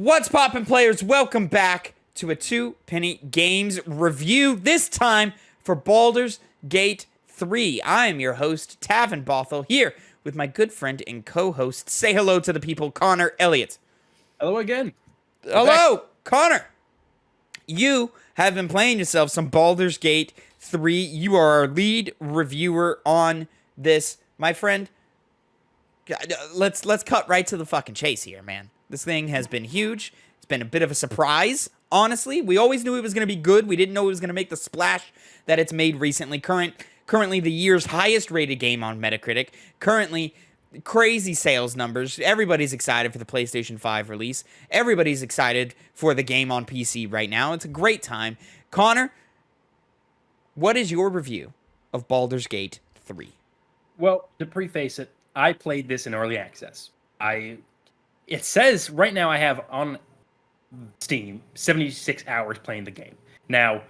What's poppin', players? Welcome back to a Two Penny Games review, this time for Baldur's Gate 3. I am your host, Tavin Bothel, here with my good friend and co-host. Say hello to the people, Connor Elliott. Hello again. Hello, Connor. You have been playing yourself some Baldur's Gate 3. You are our lead reviewer on this, my friend. Let's cut right to the fucking chase here, man. This thing has been huge. It's been a bit of a surprise, honestly. We always knew it was going to be good. We didn't know it was going to make the splash that it's made recently. Currently the year's highest rated game on Metacritic. Currently, crazy sales numbers. Everybody's excited for the PlayStation 5 release. Everybody's excited for the game on PC right now. It's a great time. Connor, what is your review of Baldur's Gate 3? Well, to preface it, I played this in early access. It says right now I have on Steam 76 hours playing the game. Now,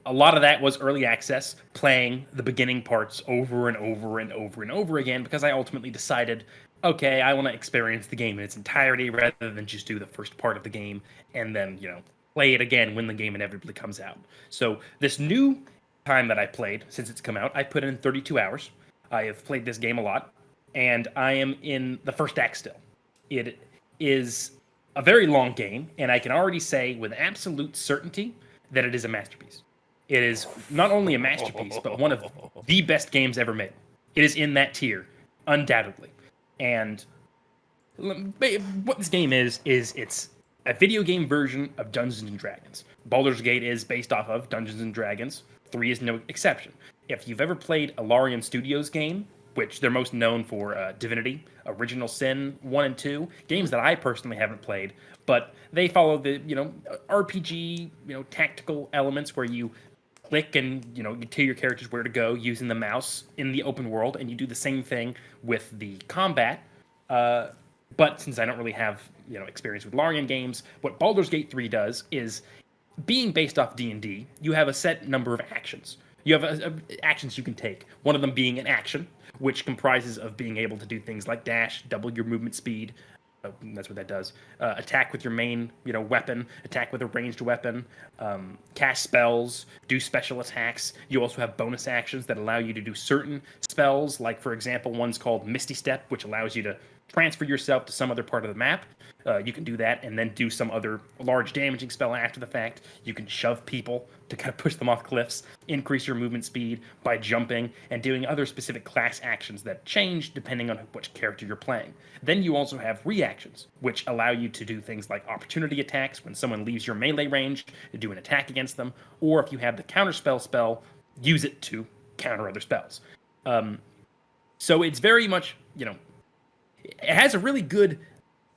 a lot of that was early access, playing the beginning parts over and over and over and over again, because I ultimately decided, okay, I want to experience the game in its entirety rather than just do the first part of the game and then, play it again when the game inevitably comes out. So this new time that I played, since it's come out, I put in 32 hours. I have played this game a lot, and I am in the first act still. It is a very long game, and I can already say with absolute certainty that it is a masterpiece. It is not only a masterpiece, but one of the best games ever made. It is in that tier, undoubtedly. And what this game is it's a video game version of Dungeons and Dragons. Baldur's Gate is based off of Dungeons and Dragons. 3 is no exception. If you've ever played a Larian Studios game, which they're most known for Divinity, Original Sin 1 and 2, games that I personally haven't played, but they follow the, RPG, tactical elements where you click and, you tell your characters where to go using the mouse in the open world, and you do the same thing with the combat. But since I don't really have, experience with Larian games, what Baldur's Gate 3 does is, being based off D&D, you have a set number of actions. You have actions you can take, one of them being an action, which comprises of being able to do things like dash, double your movement speed. That's what that does. Attack with your main, weapon. Attack with a ranged weapon. Cast spells. Do special attacks. You also have bonus actions that allow you to do certain spells. Like, for example, one's called Misty Step, which allows you to transfer yourself to some other part of the map. You can do that and then do some other large damaging spell after the fact. You can shove people to kind of push them off cliffs, increase your movement speed by jumping, and doing other specific class actions that change depending on which character you're playing. Then you also have reactions, which allow you to do things like opportunity attacks when someone leaves your melee range to do an attack against them, or if you have the counterspell spell, use it to counter other spells. So it's very much, it has a really good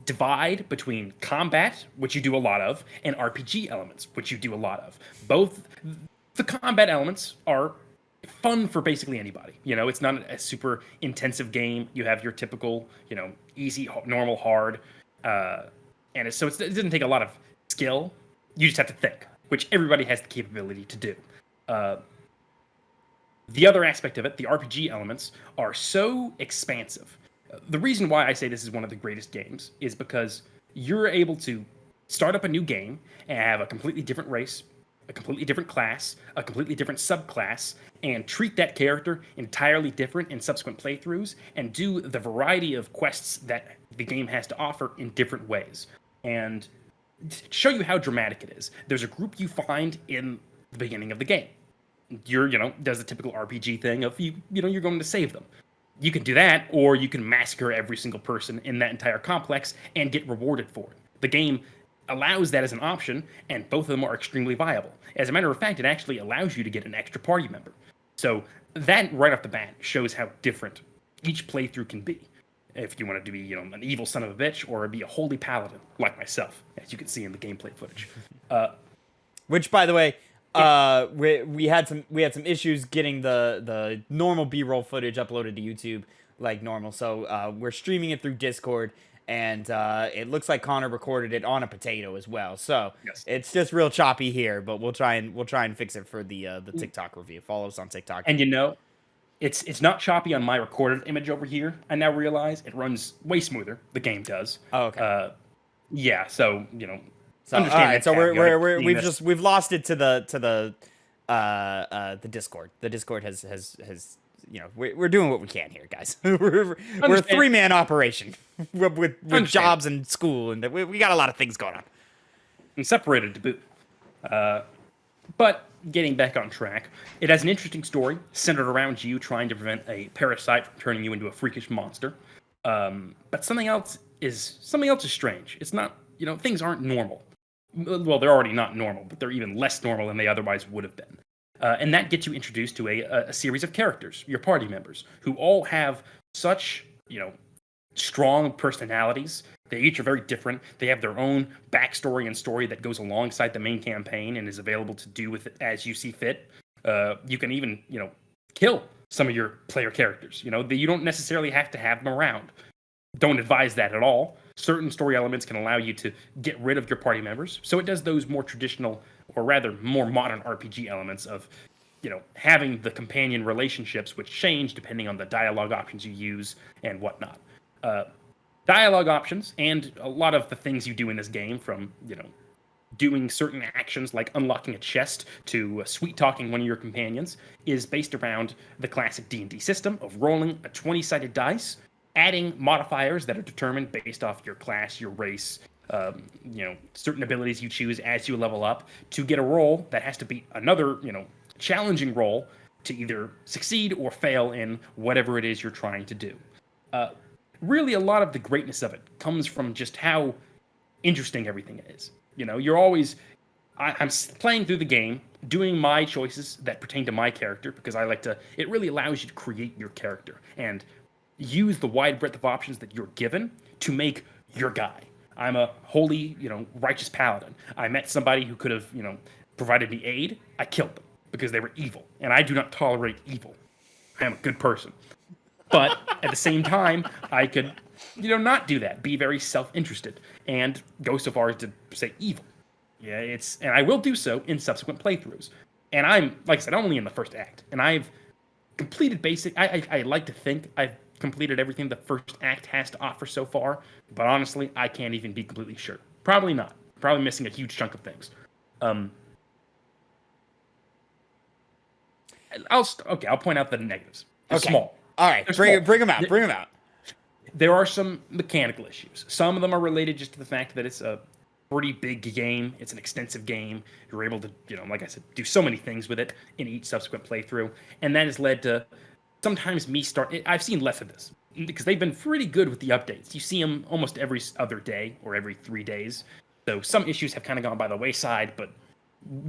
divide between combat, which you do a lot of, and RPG elements, which you do a lot of. Both the combat elements are fun for basically anybody. It's not a super intensive game. You have your typical, easy, normal, hard, and it doesn't take a lot of skill. You just have to think, which everybody has the capability to do. The other aspect of it, the RPG elements, are so expansive. The reason why I say this is one of the greatest games is because you're able to start up a new game and have a completely different race, a completely different class, a completely different subclass, and treat that character entirely different in subsequent playthroughs, and do the variety of quests that the game has to offer in different ways. And to show you how dramatic it is, there's a group you find in the beginning of the game. Does the typical RPG thing of you're going to save them. You can do that, or you can massacre every single person in that entire complex and get rewarded for it. The game allows that as an option, and both of them are extremely viable. As a matter of fact, it actually allows you to get an extra party member. So that, right off the bat, shows how different each playthrough can be. If you wanted to be, an evil son of a bitch, or be a holy paladin, like myself, as you can see in the gameplay footage. Which, by the way, we had some issues getting the normal B-roll footage uploaded to YouTube like normal. So we're streaming it through Discord, and it looks like Connor recorded it on a potato as well. So yes. It's just real choppy here, but we'll try and fix it for the TikTok review. Follow us on TikTok. And it's not choppy on my recorded image over here. I now realize it runs way smoother. The game does. Oh, okay. Yeah, so So all understand right, that so caveat. we've lost it to the Discord. The Discord has we're doing what we can here, guys. We're a Understand, 3-man operation with understand, jobs and school, and we got a lot of things going on. and separated to boot. But getting back on track, it has an interesting story centered around you trying to prevent a parasite from turning you into a freakish monster. But something else is strange. It's not, things aren't normal. Well, they're already not normal, but they're even less normal than they otherwise would have been. And that gets you introduced to a series of characters, your party members, who all have such, strong personalities. They each are very different. They have their own backstory and story that goes alongside the main campaign and is available to do with it as you see fit. You can even, kill some of your player characters. You don't necessarily have to have them around. Don't advise that at all. Certain story elements can allow you to get rid of your party members. So it does those more traditional, or rather more modern RPG elements of, having the companion relationships which change depending on the dialogue options you use and whatnot. Dialogue options and a lot of the things you do in this game, from doing certain actions like unlocking a chest to sweet talking one of your companions, is based around the classic D&D system of rolling a 20-sided dice, adding modifiers that are determined based off your class, your race, certain abilities you choose as you level up, to get a roll that has to be another challenging roll to either succeed or fail in whatever it is you're trying to do. Really, a lot of the greatness of it comes from just how interesting everything is. You're always, I'm playing through the game, doing my choices that pertain to my character, because it really allows you to create your character and use the wide breadth of options that you're given to make your guy. I'm a holy, righteous paladin. I met somebody who could have, provided me aid. I killed them because they were evil, and I do not tolerate evil. I am a good person. But at the same time, I could, not do that. Be very self-interested and go so far as to say evil. Yeah, and I will do so in subsequent playthroughs. And I'm, like I said, only in the first act, and I've completed basic. I like to think I've completed everything the first act has to offer so far. But honestly, I can't even be completely sure. Probably not. Probably missing a huge chunk of things. I'll point out the negatives. They're small. All right, bring them out. Bring them out. There are some mechanical issues. Some of them are related just to the fact that it's a pretty big game. It's an extensive game. You're able to, like I said, do so many things with it in each subsequent playthrough. And that has led to sometimes I've seen less of this because they've been pretty good with the updates. You see them almost every other day or every 3 days. So some issues have kind of gone by the wayside, but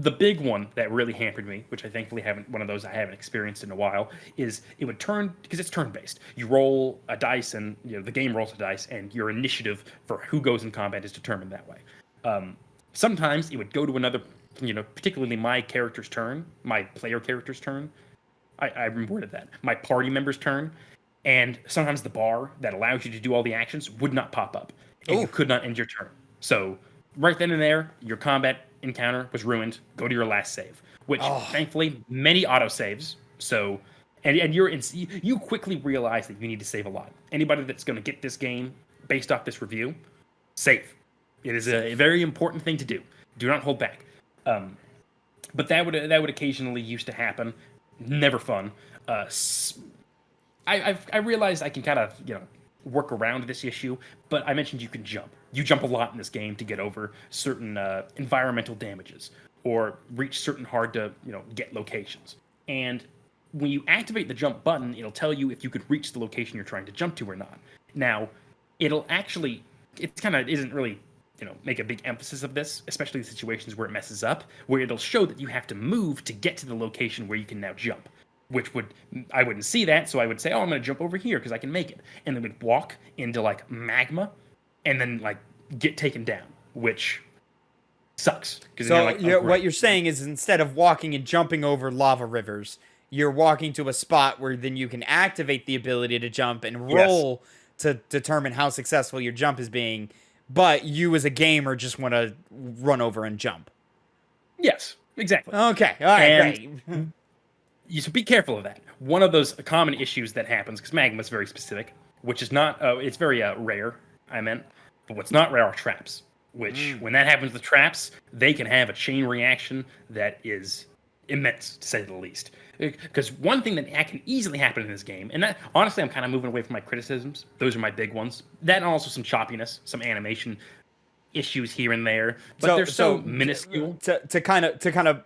the big one that really hampered me, which I thankfully one of those I haven't experienced in a while, is it would turn, because it's turn-based. You roll a dice, and the game rolls a dice, and your initiative for who goes in combat is determined that way. Sometimes it would go to another, particularly my character's turn, my player character's turn. I reworded that. My party member's turn, and sometimes the bar that allows you to do all the actions would not pop up, and you could not end your turn. So right then and there, your combat encounter was ruined. Go to your last save, which thankfully many autosaves. So, and you quickly realize that you need to save a lot. Anybody that's going to get this game based off this review, save. It is a very important thing to do. Do not hold back. But that would occasionally used to happen. Never fun. I realized I can kind of work around this issue, but I mentioned you can jump. You jump a lot in this game to get over certain environmental damages or reach certain hard to get locations. And when you activate the jump button, it'll tell you if you could reach the location you're trying to jump to or not. Now, it kind of isn't really make a big emphasis of this, especially in situations where it messes up, where it'll show that you have to move to get to the location where you can now jump. I wouldn't see that, so I would say, I'm going to jump over here because I can make it. And then we'd walk into magma and then get taken down, which sucks. So what you're saying is instead of walking and jumping over lava rivers, you're walking to a spot where then you can activate the ability to jump and roll to determine how successful your jump is being, but you as a gamer just want to run over and jump. Yes, exactly. Okay, all right, great. You should be careful of that. One of those common issues that happens, because magma is very specific, which is not, it's very rare, but what's not rare are traps. which when that happens with traps, they can have a chain reaction that is immense, to say the least. Because one thing that can easily happen in this game, and that honestly, I'm kind of moving away from my criticisms. Those are my big ones. That and also some choppiness, some animation issues here and there, but they're so minuscule. To kind of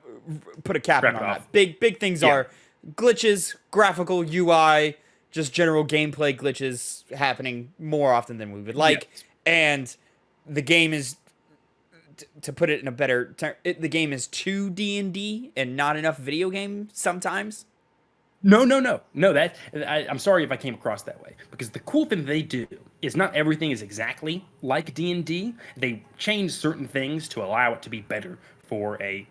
put a cap on Wrap it that. off. Big things Yeah. are glitches, graphical UI, just general gameplay glitches happening more often than we would like, Yes. and the game is, to put it in a better term, the game is too D&D and not enough video game sometimes. No. I'm sorry if I came across that way, because the cool thing they do is not everything is exactly like D&D. They change certain things to allow it to be better for a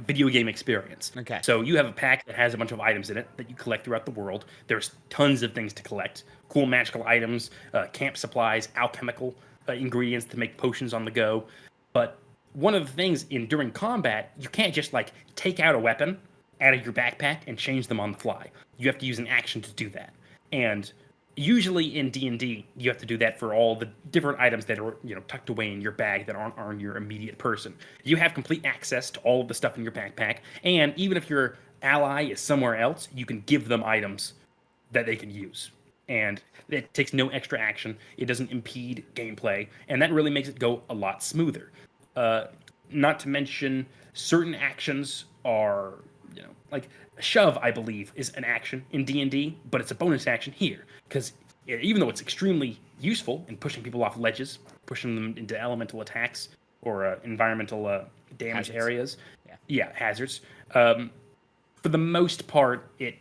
video game experience. Okay. So you have a pack that has a bunch of items in it that you collect throughout the world. There's tons of things to collect: cool magical items, camp supplies, alchemical ingredients to make potions on the go. But one of the things during combat, you can't just like take out a weapon out of your backpack and change them on the fly. You have to use an action to do that. And usually in D&D, you have to do that for all the different items that are tucked away in your bag that aren't on your immediate person. You have complete access to all of the stuff in your backpack, and even if your ally is somewhere else, you can give them items that they can use. And it takes no extra action. It doesn't impede gameplay, and that really makes it go a lot smoother. Not to mention, certain actions are, like a shove, I believe, is an action in D&D, but it's a bonus action here, because even though it's extremely useful in pushing people off ledges, pushing them into elemental attacks or environmental damage Hazards. areas, Yeah. hazards. For the most part, it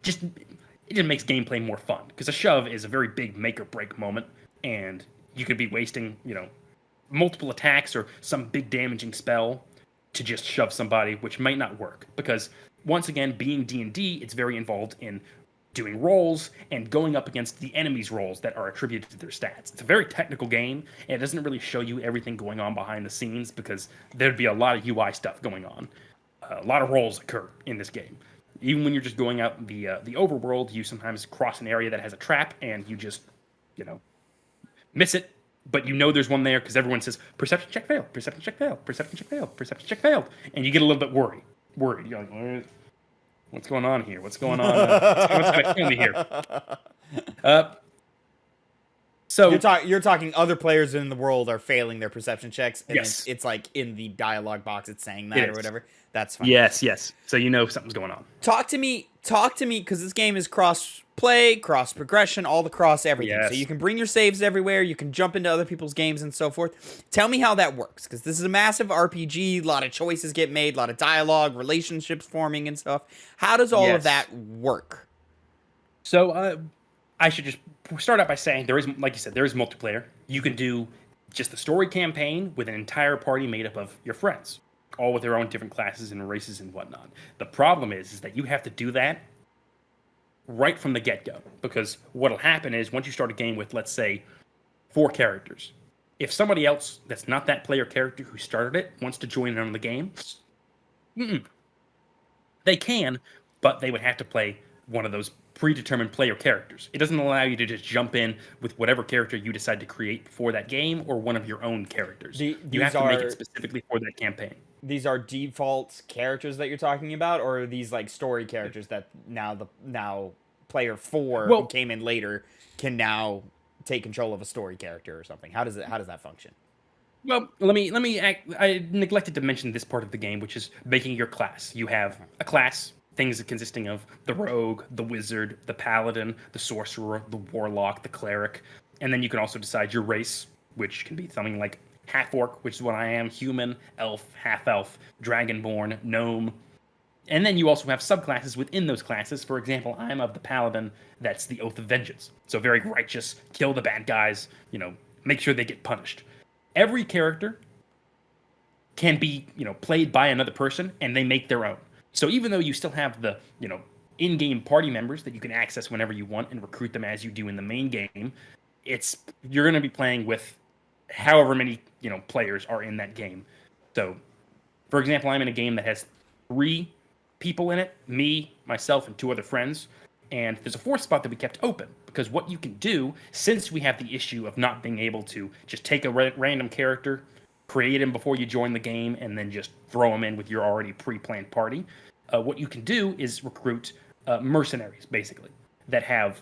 just makes gameplay more fun, because a shove is a very big make or break moment, and you could be wasting multiple attacks or some big damaging spell to just shove somebody, which might not work, because once again, being D&D, it's very involved in doing rolls and going up against the enemy's rolls that are attributed to their stats. It's a very technical game, and it doesn't really show you everything going on behind the scenes, because there'd be a lot of UI stuff going on. A lot of rolls occur in this game. Even when you're just going out the overworld, you sometimes cross an area that has a trap, and you just, miss it. But there's one there because everyone says, perception check failed, perception check failed, perception check failed, perception check failed. And you get a little bit worried. You're like, what's going on here? What's going on? What's going to kill me here? So You're talking other players in the world are failing their perception checks, and Yes. it's like in the dialogue box it's saying that It or is. whatever. That's fine. yes. So something's going on. Talk to me, because this game is cross play, cross progression, all the cross everything. So Yes. you can bring your saves everywhere, you can jump into other people's games and so forth. Tell me how that works, because this is a massive RPG, a lot of choices get made, a lot of dialogue, relationships forming and stuff. How does all of Yes. that work? So I should just start out by saying there is, like you said, there is multiplayer. You can do just the story campaign with an entire party made up of your friends, all with their own different classes and races and whatnot. The problem is that you have to do that right from the get-go, because what'll happen is once you start a game with, let's say, 4 characters, if somebody else that's not that player character who started it wants to join in on the game, they can, but they would have to play one of those predetermined player characters. It doesn't allow you to just jump in with whatever character you decide to create for that game or one of your own characters. You have to make it specifically for that campaign. These are default characters that you're talking about, or are these like story characters that now player 4 who came in later can now take control of a story character or something? How does that function? Well, I neglected to mention this part of the game, which is making your class. You have a class, things consisting of the rogue, the wizard, the paladin, the sorcerer, the warlock, the cleric, and then you can also decide your race, which can be something like half-orc, which is what I am, human, elf, half-elf, dragonborn, gnome. And then you also have subclasses within those classes. For example, I'm of the paladin, that's the Oath of Vengeance. So very righteous, kill the bad guys, make sure they get punished. Every character can be, played by another person, and they make their own. So even though you still have the, in-game party members that you can access whenever you want and recruit them as you do in the main game, you're going to be playing with however many, players are in that game. So, for example, I'm in a game that has 3 people in it, me, myself, and 2 other friends. And there's a fourth spot that we kept open because what you can do, since we have the issue of not being able to just take a random character, create him before you join the game, and then just throw him in with your already pre-planned party, what you can do is recruit mercenaries, basically, that have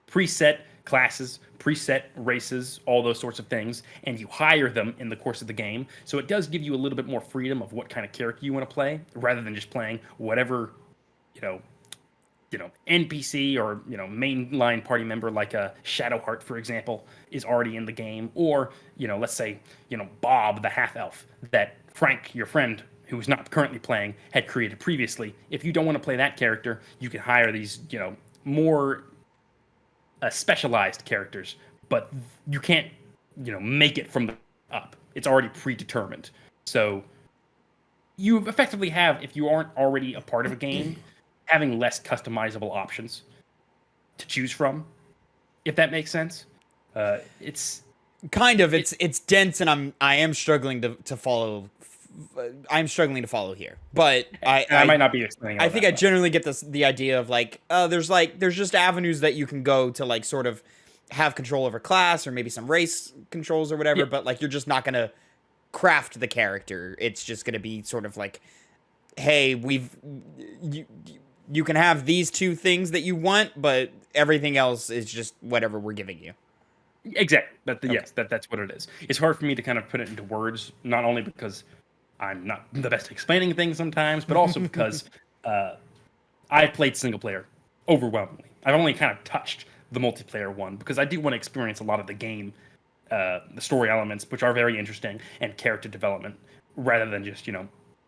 preset classes, preset races, all those sorts of things, and you hire them in the course of the game. So it does give you a little bit more freedom of what kind of character you want to play, rather than just playing whatever, NPC or mainline party member like a Shadowheart, for example, is already in the game, or let's say Bob the half elf that Frank, your friend who's not currently playing, had created previously. If you don't want to play that character, you can hire these more specialized characters, but you can't make it from the up. It's already predetermined. So you effectively have, if you aren't already a part of a game, having less customizable options to choose from, if that makes sense. It's kind of it's dense, and I am struggling to follow. I'm struggling to follow here, but I might not be explaining. I think I generally get the idea of there's just avenues that you can go to sort of have control over class or maybe some race controls or whatever, but you're just not gonna craft the character. It's just gonna be sort of hey, you can have these two things that you want, but everything else is just whatever we're giving you. Exactly. Yes, that's what it is. It's hard for me to kind of put it into words, not only because I'm not the best at explaining things sometimes, but also because I've played single player overwhelmingly. I've only kind of touched the multiplayer one because I do want to experience a lot of the game, the story elements, which are very interesting, and character development, rather than just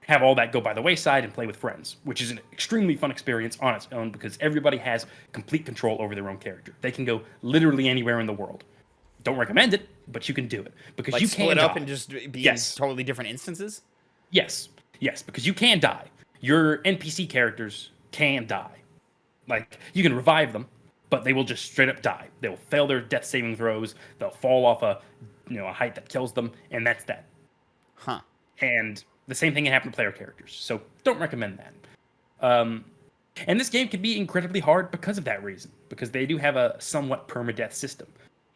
have all that go by the wayside and play with friends, which is an extremely fun experience on its own because everybody has complete control over their own character. They can go literally anywhere in the world. Don't recommend it, but you can do it because you can split up and just be in totally different instances. Yes, because you can die. Your NPC characters can die. You can revive them, but they will just straight up die. They will fail their death saving throws. They'll fall off a height that kills them, and that's that. Huh. And the same thing can happen to player characters. So don't recommend that. And this game can be incredibly hard because of that reason, because they do have a somewhat permadeath system.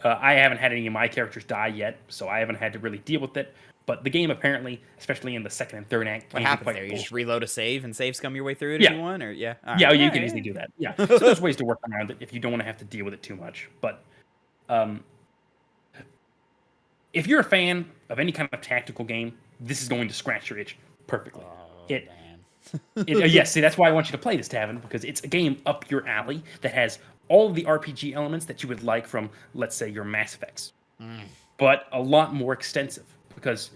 I haven't had any of my characters die yet, so I haven't had to really deal with it. But the game apparently, especially in the second and third act, what happens there? You just reload a save and save scum your way through it if you want, or you can easily do that. Yeah, so there's ways to work around it if you don't want to have to deal with it too much. But if you're a fan of any kind of tactical game, this is going to scratch your itch perfectly. Yes, see, that's why I want you to play this, Tavin, because it's a game up your alley that has all of the RPG elements that you would like from, let's say, your Mass Effects, but a lot more extensive. Because,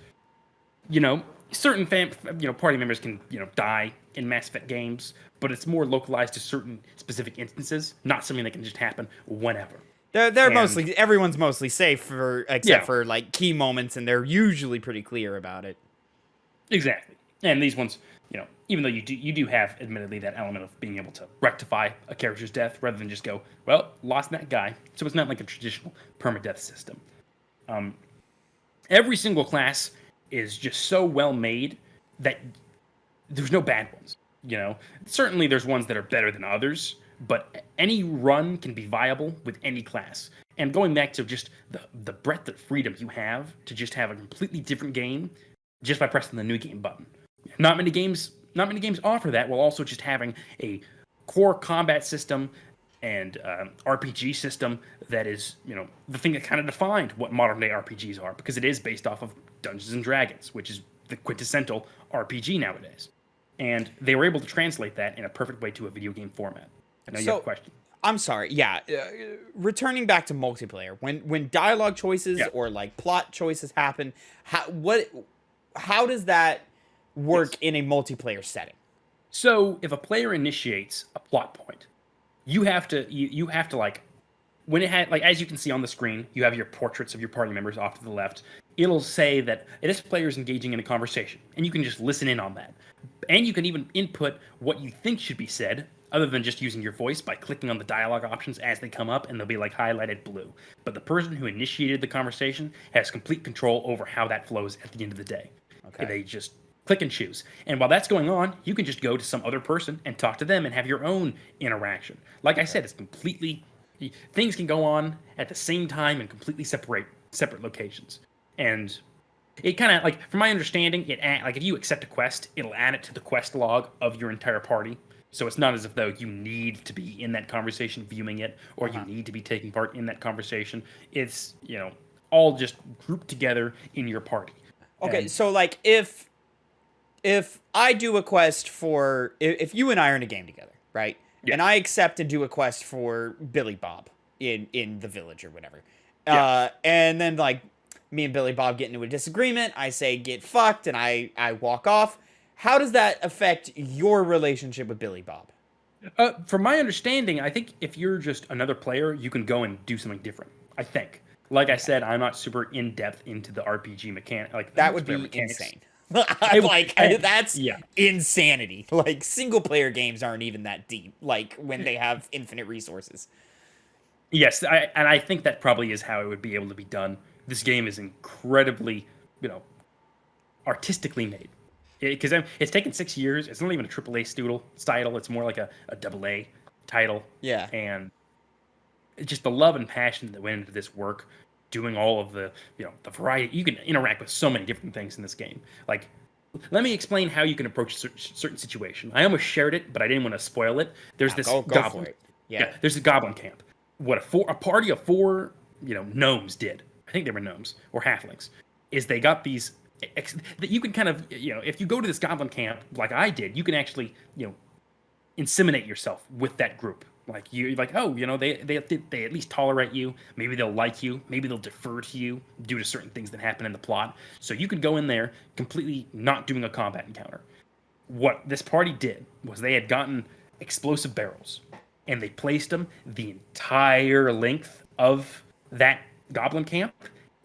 certain party members can, die in Mass Effect games, but it's more localized to certain specific instances, not something that can just happen whenever. Everyone's mostly safe except for key moments, and they're usually pretty clear about it. Exactly. And these ones, even though you do have, admittedly, that element of being able to rectify a character's death rather than just go, well, lost that guy. So it's not like a traditional permadeath system. Every single class is just so well made that there's no bad ones. Certainly there's ones that are better than others, but any run can be viable with any class. And going back to just the breadth of freedom you have to just have a completely different game just by pressing the new game button. Not many games offer that, while also just having a core combat system and RPG system that is, the thing that kind of defined what modern day RPGs are, because it is based off of Dungeons and Dragons, which is the quintessential RPG nowadays. And they were able to translate that in a perfect way to a video game format. I know you have a question. I'm sorry. Yeah, returning back to multiplayer, when dialogue choices or plot choices happen, how does that work in a multiplayer setting? So if a player initiates a plot point, you have to when it had as you can see on the screen, you have your portraits of your party members off to the left. It'll say that this player is engaging in a conversation, and you can just listen in on that. And you can even input what you think should be said, other than just using your voice, by clicking on the dialogue options as they come up, and they'll be highlighted blue. But the person who initiated the conversation has complete control over how that flows at the end of the day. Okay. click and choose. And while that's going on, you can just go to some other person and talk to them and have your own interaction. Like I said, it's completely things can go on at the same time in completely separate locations. And it kind of like, from my understanding, like if you accept a quest, it'll add it to the quest log of your entire party. So it's not as if though you need to be in that conversation viewing it, or you need to be taking part in that conversation. It's all just grouped together in your party. Okay, And so like if I do a quest for if you and I are in a game together, right? yeah, And I accept and do a quest for Billy Bob in the village or whatever. yeah. And then like me and Billy Bob get into a disagreement, I say get fucked and I walk off. How does that affect your relationship with Billy Bob? From my understanding, I think if you're just another player, you can go and do something different. I think. Like I said, I'm not super in depth into the RPG mechanic, like the That would be mechanics. insane. It- That's yeah. insanity. Like single player games aren't even that deep. Like when they have infinite resources. Yes, I think that probably is how it would be able to be done. This game is incredibly, artistically made. Because it's taken 6 years. It's not even a AAA title. It's more like a AA title. Yeah. And it's just the love and passion that went into this work, doing all of the variety. You can interact with so many different things in this game. Like, let me explain how you can approach a certain situation. I almost shared it, but I didn't want to spoil it. There's this Go goblin. for it. Yeah. There's a goblin camp. What a party of four gnomes did. I think they were gnomes or halflings. Is they got these that you can kind of if you go to this goblin camp like I did, you can actually inseminate yourself with that group. Like you're like, oh, they at least tolerate you. Maybe they'll like you. Maybe they'll defer to you due to certain things that happen in the plot. So you could go in there completely not doing a combat encounter. What this party did was they had gotten explosive barrels and they placed them the entire length of that goblin camp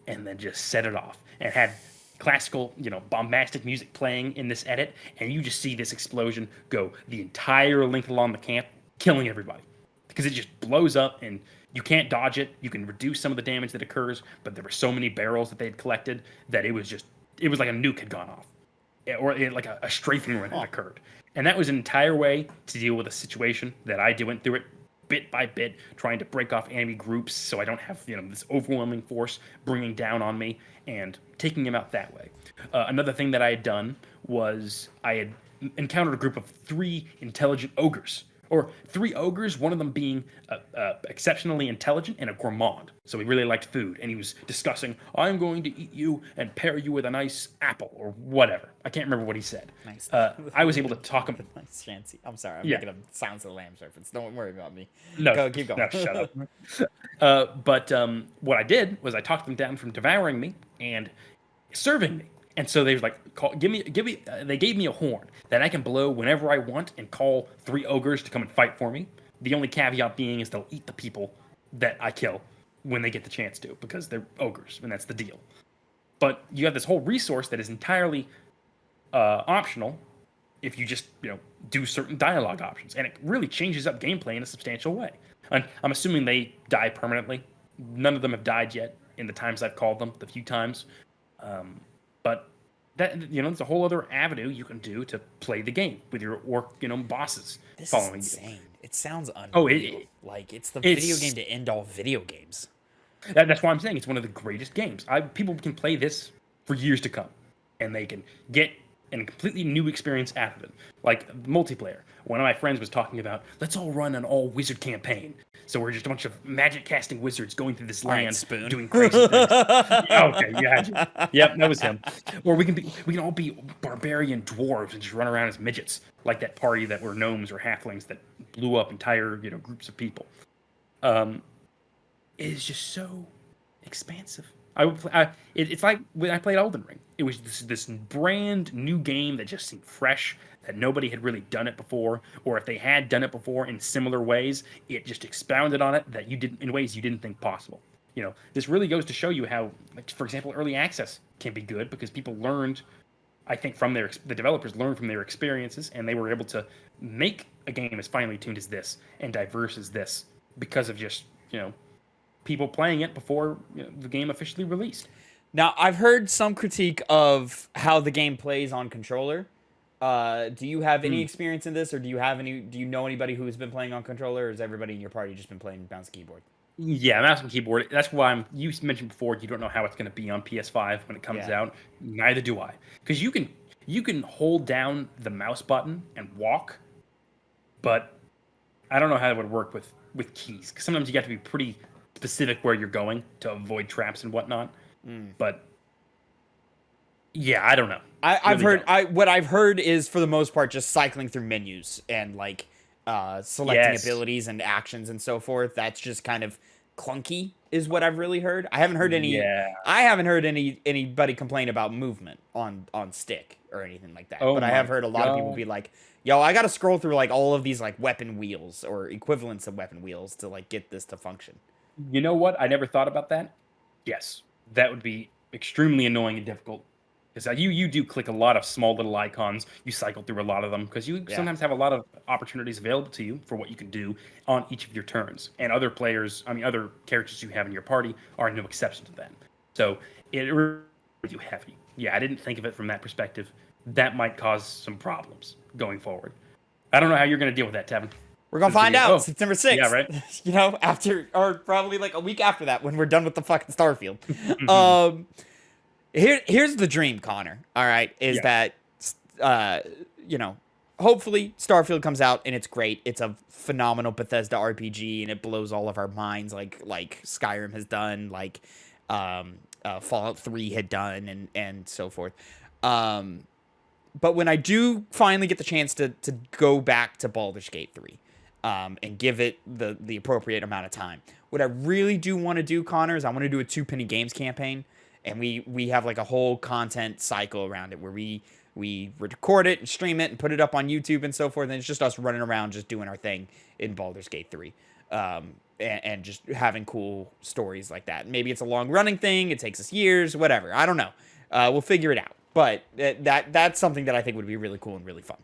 and then just set it off and had classical, bombastic music playing in this edit, and you just see this explosion go the entire length along the camp, killing everybody. Because it just blows up and you can't dodge it. You can reduce some of the damage that occurs, but there were so many barrels that they had collected that it was like a nuke had gone off. Or like a strafing run had occurred. And that was an entire way to deal with a situation that I went through it bit by bit, trying to break off enemy groups so I don't have this overwhelming force bringing down on me and taking them out that way. Another thing that I had done was I had encountered a group of 3 intelligent ogres. Or 3 ogres, one of them being exceptionally intelligent and a gourmand. So he really liked food, and he was discussing, I'm going to eat you and pair you with a nice apple, or whatever. I can't remember what he said. Nice. I was able to talk him. Nice fancy. I'm sorry. I'm Yeah. making a Silence of the Lambs reference. Don't worry about me. No, Keep going. No, shut up. But what I did was I talked them down from devouring me and serving me. And so they was like, give me. They gave me a horn that I can blow whenever I want and call 3 ogres to come and fight for me. The only caveat being is they'll eat the people that I kill when they get the chance to, because they're ogres, and that's the deal. But you have this whole resource that is entirely optional if you just do certain dialogue options, and it really changes up gameplay in a substantial way. And I'm assuming they die permanently. None of them have died yet in the times I've called them, the few times. But that there's a whole other avenue you can do to play the game with your orc bosses This following is you. insane. It sounds unreal. Oh, like it's the it's- video game to end all video games. That's why I'm saying it's one of the greatest games. People can play this for years to come, and they can get a completely new experience out of it. Like multiplayer. One of my friends was talking about, let's all run an all wizard campaign. So we're just a bunch of magic casting wizards going through this land, Spoon. doing crazy things. Okay, yeah, yep, that was him. Or we can all be barbarian dwarves and just run around as midgets, like that party that were gnomes or halflings that blew up entire groups of people. It is just so expansive. It's like when I played Elden Ring. It was this brand new game that just seemed fresh, that nobody had really done it before, or if they had done it before in similar ways, it just expounded on it that you didn't in ways you didn't think possible. This really goes to show you how, like, for example, early access can be good because people learned, I think, from the developers learned from their experiences, and they were able to make a game as finely tuned as this and diverse as this because of just people playing it before the game officially released. Now, I've heard some critique of how the game plays on controller. Do you have any Hmm. experience in this, or do you know anybody who's been playing on controller, or has everybody in your party just been playing bounce keyboard? Yeah, mouse and keyboard. That's why you mentioned before you don't know how it's going to be on PS5 when it comes Yeah. out. Neither do I, because you can hold down the mouse button and walk, but I don't know how it would work with keys. Because sometimes you got to be pretty specific where you're going to avoid traps and whatnot. But yeah, I don't know. I've Really heard don't. what I've heard is for the most part just cycling through menus and like selecting Yes. abilities and actions and so forth. That's just kind of clunky, is what I've really heard. Yeah. I haven't heard anybody complain about movement on stick or anything like that. Oh But I have my heard a lot of people god. be like, "Yo, I got to scroll through like all of these like weapon wheels or equivalents of weapon wheels to like get this to function." You know what? I never thought about that. Yes, that would be extremely annoying and difficult. Because you do click a lot of small little icons. You cycle through a lot of them because you Yeah. sometimes have a lot of opportunities available to you for what you can do on each of your turns. And other players, I mean, other characters you have in your party are no exception to that. So it really makes you heavy. Yeah, I didn't think of it from that perspective. That might cause some problems going forward. I don't know how you're going to deal with that, Tavin. We're gonna This find video. out Oh, September yeah, 6th. right. After or probably like a week after that when we're done with the fucking Starfield. Um, here's the dream, Connor. All right, is Yeah. that uh, you know, hopefully Starfield comes out and it's great. It's a phenomenal Bethesda RPG and it blows all of our minds like Skyrim has done, like Fallout 3 had done, and so forth. Um, but when I do finally get the chance to go back to Baldur's Gate 3, and give it the appropriate amount of time, what I really do want to do, Connor, is I want to do a Two Penny Games campaign, and we have like a whole content cycle around it where we record it and stream it and put it up on YouTube and so forth, and it's just us running around just doing our thing in Baldur's Gate 3. And just having cool stories like that. Maybe it's a long running thing. It takes us years, whatever. I don't know. We'll figure it out. But that's something that I think would be really cool and really fun.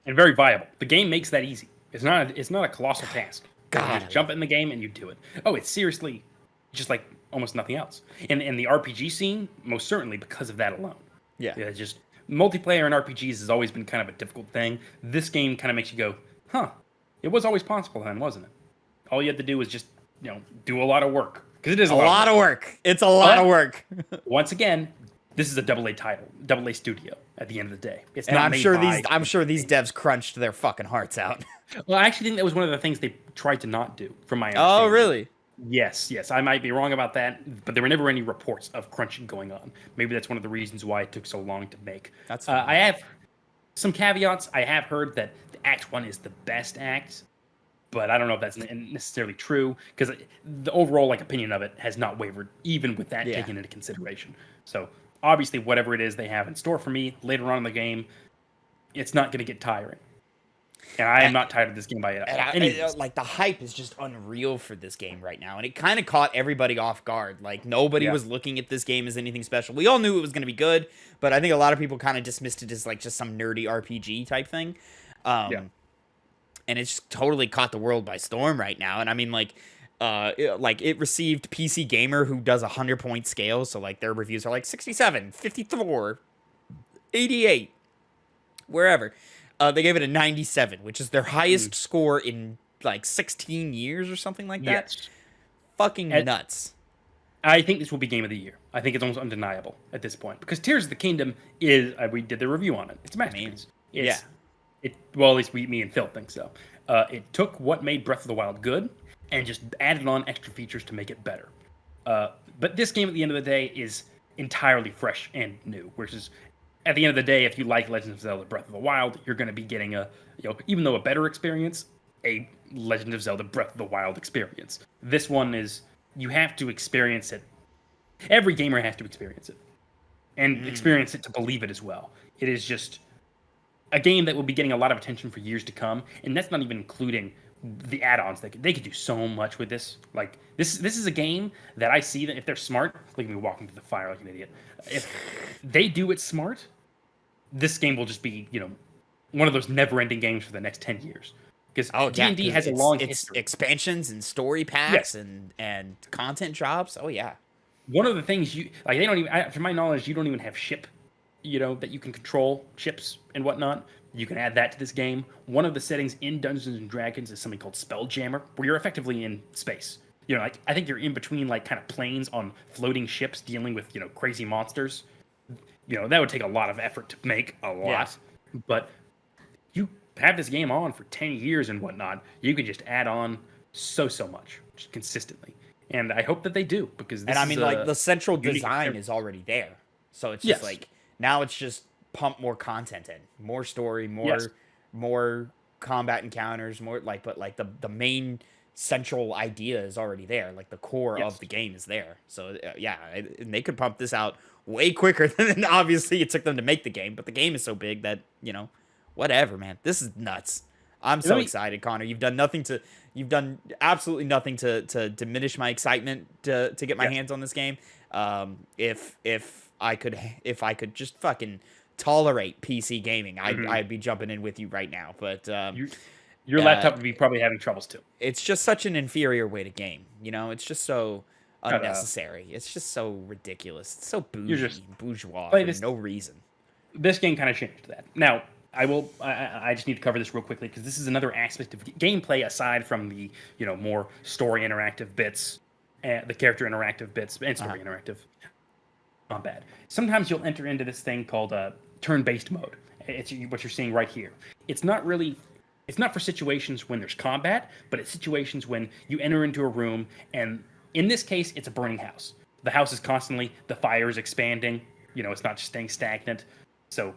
And very viable. The game makes that easy. It's not a colossal task. You God, just jump in the game and you do it. Oh, it's seriously just like almost nothing else. And the RPG scene, most certainly because of that alone. yeah. Yeah, just multiplayer in RPGs has always been kind of a difficult thing. This game kind of makes you go, huh? It was always possible then, wasn't it? All you had to do was just do a lot of work because it is A lot of work. It's a lot of work. Once again, this is a double A title, double A studio. At the end of the day, it's And not I'm made sure by. these devs crunched their fucking hearts out. Well, I actually think that was one of the things they tried to not do, from my Oh, understanding. really? Yes. I might be wrong about that, but there were never any reports of crunching going on. Maybe that's one of the reasons why it took so long to make. That's fine. I have some caveats. I have heard that the Act 1 is the best act, but I don't know if that's necessarily true because the overall opinion of it has not wavered, even with that Yeah. taken into consideration. So obviously, whatever it is they have in store for me later on in the game, it's not going to get tiring. And I am not tired of this game by any means. Like the hype is just unreal for this game right now, and it kind of caught everybody off guard. Like nobody Yeah. was looking at this game as anything special. We all knew it was going to be good, but I think a lot of people kind of dismissed it as like just some nerdy RPG type thing. Yeah. And it's just totally caught the world by storm right now. And I mean, it received PC Gamer, who does 100-point scale, so like their reviews are like 67, 54, 88, wherever. They gave it a 97, which is their highest score in like 16 years or something like that. Yes. Fucking nuts. I think this will be game of the year. I think it's almost undeniable at this point because Tears of the Kingdom is. We did the review on it. It's a masterpiece. yeah. Well, at least me and Phil think so. It took what made Breath of the Wild good and just added on extra features to make it better. But this game, at the end of the day, is entirely fresh and new. Which is, at the end of the day, if you like Legend of Zelda: Breath of the Wild, you're going to be getting even though a better experience, a Legend of Zelda: Breath of the Wild experience. This one is. You have to experience it. Every gamer has to experience it. And experience it to believe it as well. It is just a game that will be getting a lot of attention for years to come. And that's not even including the add-ons. They could do so much with this. Like, this is a game that I see that if they're smart, look at me walking through the fire like an idiot. If they do it smart, this game will just be, one of those never-ending games for the next 10 years. Because D&D has a long history. Expansions and story packs and content drops. Oh, yeah. one of the things you like, they don't even, to my knowledge, you don't even have ship, that you can control ships and whatnot. You can add that to this game. One of the settings in Dungeons and Dragons is something called Spelljammer, where you're effectively in space. Like I think you're in between like kind of planes on floating ships dealing with crazy monsters. That would take a lot of effort to make a lot, but you have this game on for 10 years and whatnot. You can just add on so much just consistently. And I hope that they do, because this And I mean, like, the central unique design is already there. So it's just Yes. like, now it's just pump more content in, more story, Yes. more combat encounters, more like, but like the main central idea is already there. Like the core Yes. of the game is there. So yeah, and they could pump this out way quicker than obviously it took them to make the game. But the game is so big that, whatever, man. This is nuts. I'm so excited, Connor. You've done absolutely nothing to diminish my excitement to get my hands on this game. If I could just fucking tolerate PC gaming, I'd be jumping in with you right now. But your laptop would be probably having troubles too. it's just such an inferior way to game. It's just so unnecessary. It's just so ridiculous. It's so bourgeois for no reason. This game kind of changed that. Now, I just need to cover this real quickly, because this is another aspect of gameplay aside from the more story interactive bits, the character interactive bits, and story interactive. Not bad. Sometimes you'll enter into this thing called turn-based mode. It's what you're seeing right here. It's not for situations when there's combat, but it's situations when you enter into a room, and in this case, it's a burning house. The house is the fire is expanding. It's not just staying stagnant. So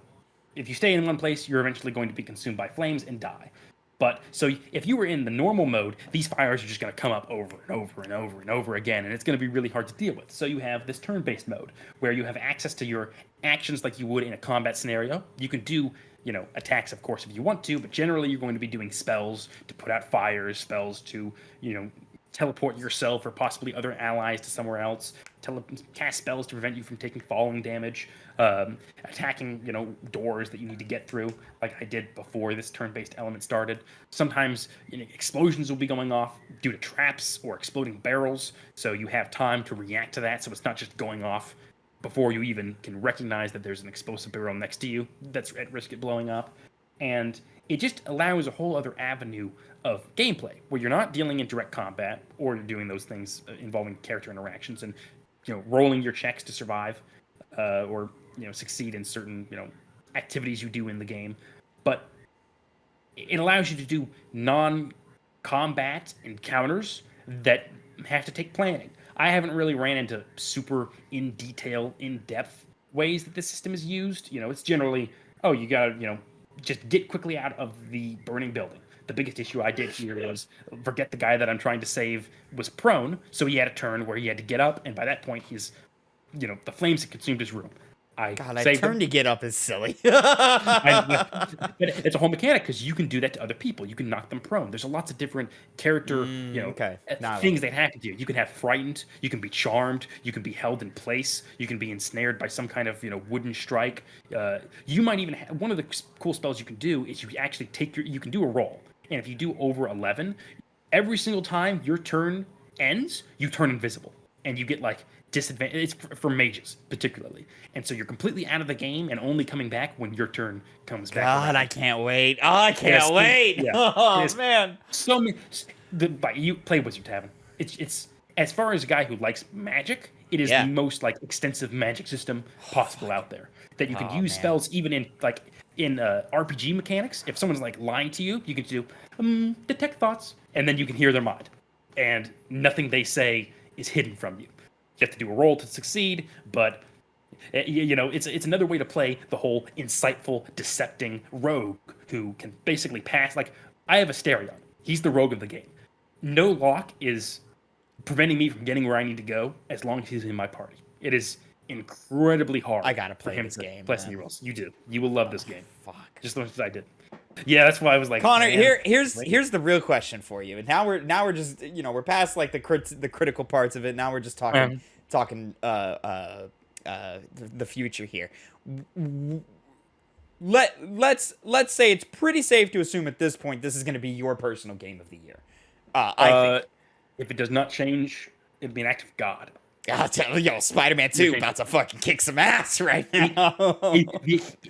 if you stay in one place, you're eventually going to be consumed by flames and die. But so if you were in the normal mode, these fires are just going to come up over and over and over and over again, and it's going to be really hard to deal with. So you have this turn-based mode where you have access to your actions like you would in a combat scenario. You can do, attacks, of course, if you want to, but generally you're going to be doing spells to put out fires, spells to, teleport yourself or possibly other allies to somewhere else, cast spells to prevent you from taking falling damage, attacking, doors that you need to get through, like I did before this turn-based element started. Sometimes explosions will be going off due to traps or exploding barrels, so you have time to react to that, so it's not just going off before you even can recognize that there's an explosive barrel next to you that's at risk of blowing up. And it just allows a whole other avenue of gameplay where you're not dealing in direct combat, or you're doing those things involving character interactions and rolling your checks to survive, or succeed in certain activities you do in the game. But it allows you to do non-combat encounters that have to take planning. I haven't really ran into super in-depth ways that this system is used. It's generally, you gotta just get quickly out of the burning building. The biggest issue I did here was forget the guy that I'm trying to save was prone, so he had a turn where he had to get up, and by that point, the flames had consumed his room. Turn to get up is silly. But it's a whole mechanic, because you can do that to other people. You can knock them prone. There's lots of different character, things that happen to you. You can have frightened. You can be charmed. You can be held in place. You can be ensnared by some kind of wooden strike. You might even have, one of the cool spells you can do is you actually you can do a roll, and if you do over 11, every single time your turn ends, you turn invisible, and you get like disadvantage. It's for mages particularly, and so you're completely out of the game and only coming back when your turn comes back. God, I can't wait. Oh, I can't wait. Yeah. Oh man, so many. You play Wizard Tavin. It's as far as a guy who likes magic, it is the most like extensive magic system possible out there. That you can use spells even in RPG mechanics. If someone's like lying to you, you can do detect thoughts, and then you can hear their mind, and nothing they say is hidden from you. You have to do a roll to succeed, but it's another way to play the whole insightful, decepting rogue who can basically pass. Like, I have a Asterion. He's the rogue of the game. No lock is preventing me from getting where I need to go as long as he's in my party. It is incredibly hard. I gotta play for him this to game. Play any rolls. You do. You will love this game. Fuck. Just as much as I did. Yeah, that's why I was like, Connor, here's the real question for you. And now we're just we're past like the critical parts of it. Now we're just talking the future here. Let's say it's pretty safe to assume at this point this is going to be your personal game of the year. I think if it does not change, it'd be an act of God. I'll tell you, Spider-Man 2 about to fucking kick some ass right now.